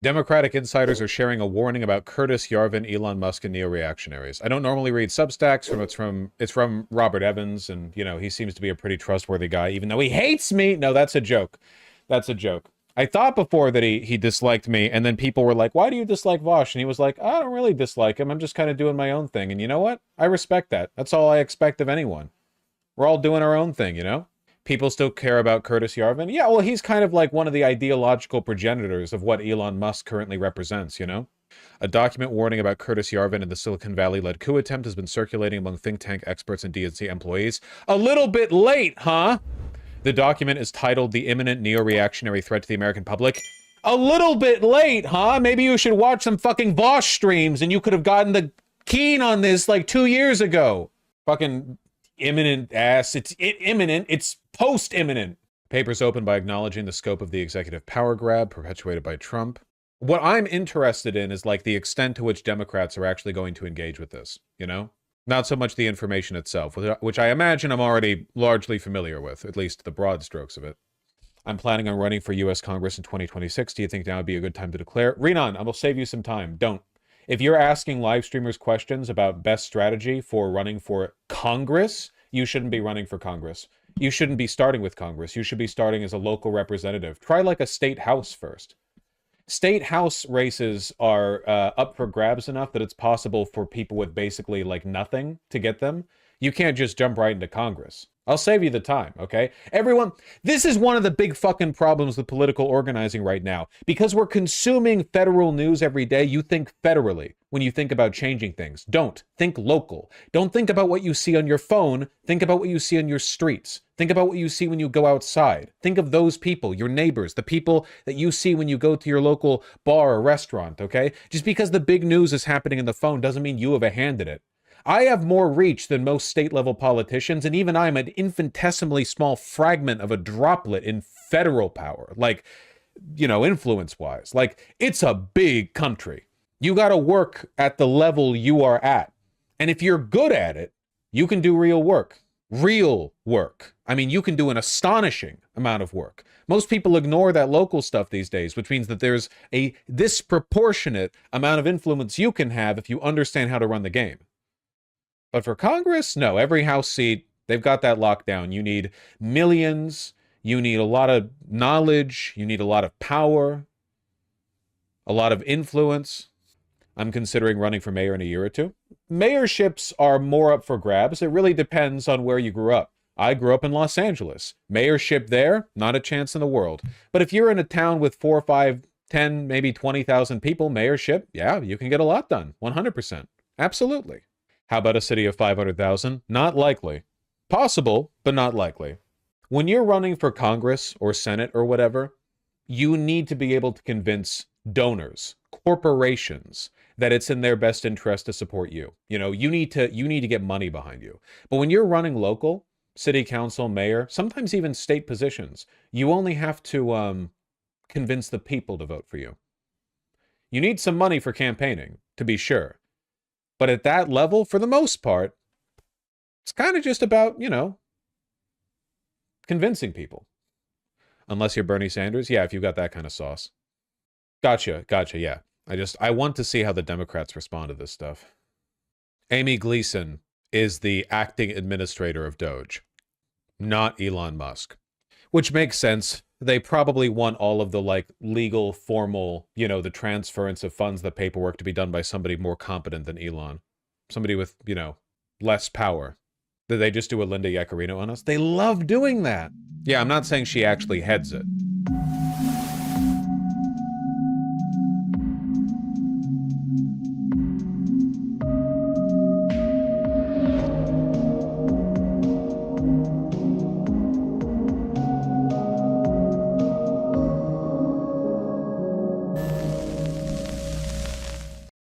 Democratic insiders are sharing a warning about Curtis Yarvin, Elon Musk, and Neoreactionaries. I don't normally read Substacks. It's from Robert Evans, and you know he seems to be a pretty trustworthy guy, even though he hates me. No, that's a joke. That's a joke. I thought before that he disliked me, and then people were like, "Why do you dislike Vaush?" And he was like, "I don't really dislike him. I'm just kind of doing my own thing." And you know what? I respect that. That's all I expect of anyone. We're all doing our own thing, you know? People still care about Curtis Yarvin? Yeah, well, he's kind of like one of the ideological progenitors of what Elon Musk currently represents, you know? A document warning about Curtis Yarvin and the Silicon Valley-led coup attempt has been circulating among think tank experts and DNC employees. A little bit late, huh? The document is titled The Imminent Neoreactionary Threat to the American Public. A little bit late, huh? Maybe you should watch some fucking Vaush streams and you could have gotten the keen on this like 2 years ago. Fucking imminent ass. It's imminent. It's post-imminent. Papers open by acknowledging the scope of the executive power grab perpetuated by Trump. What I'm interested in is like the extent to which Democrats are actually going to engage with this, you know? Not so much the information itself, which I imagine I'm already largely familiar with, at least the broad strokes of it. I'm planning on running for U.S. Congress in 2026. Do you think now would be a good time to declare? Renan, I will save you some time. Don't. If you're asking live streamers questions about best strategy for running for Congress, you shouldn't be running for Congress. You shouldn't be starting with Congress. You should be starting as a local representative. Try like a state house first. State house races are up for grabs enough that it's possible for people with basically like nothing to get them. You can't just jump right into Congress. I'll save you the time, okay? Everyone, this is one of the big fucking problems with political organizing right now. Because we're consuming federal news every day, you think federally when you think about changing things. Don't. Think local. Don't think about what you see on your phone. Think about what you see on your streets. Think about what you see when you go outside. Think of those people, your neighbors, the people that you see when you go to your local bar or restaurant, okay? Just because the big news is happening in the phone doesn't mean you have a hand in it. I have more reach than most state-level politicians, and even I'm an infinitesimally small fragment of a droplet in federal power, like, you know, influence-wise. Like, it's a big country. You gotta work at the level you are at. And if you're good at it, you can do real work. Real work. I mean, you can do an astonishing amount of work. Most people ignore that local stuff these days, which means that there's a disproportionate amount of influence you can have if you understand how to run the game. But for Congress, no, every House seat, they've got that locked down. You need millions, you need a lot of knowledge, you need a lot of power, a lot of influence. I'm considering running for mayor in a year or two. Mayorships are more up for grabs. It really depends on where you grew up. I grew up in Los Angeles. Mayorship there, not a chance in the world. But if you're in a town with 4, 5, 10, maybe 20,000 people, mayorship, yeah, you can get a lot done. 100%. Absolutely. How about a city of 500,000? Not likely. Possible, but not likely. When you're running for Congress or Senate or whatever, you need to be able to convince donors, corporations, that it's in their best interest to support you. You know, you need to get money behind you. But when you're running local, city council, mayor, sometimes even state positions, you only have to convince the people to vote for you. You need some money for campaigning, to be sure. But at that level, for the most part, it's kind of just about, you know, convincing people. Unless you're Bernie Sanders. Yeah, if you've got that kind of sauce. Gotcha, yeah. I want to see how the Democrats respond to this stuff. Amy Gleason is the acting administrator of Doge, not Elon Musk. Which makes sense. They probably want all of the, like, legal, formal, you know, the transference of funds, the paperwork to be done by somebody more competent than Elon. Somebody with, you know, less power. Did they just do a Linda Yaccarino on us? They love doing that. Yeah, I'm not saying she actually heads it.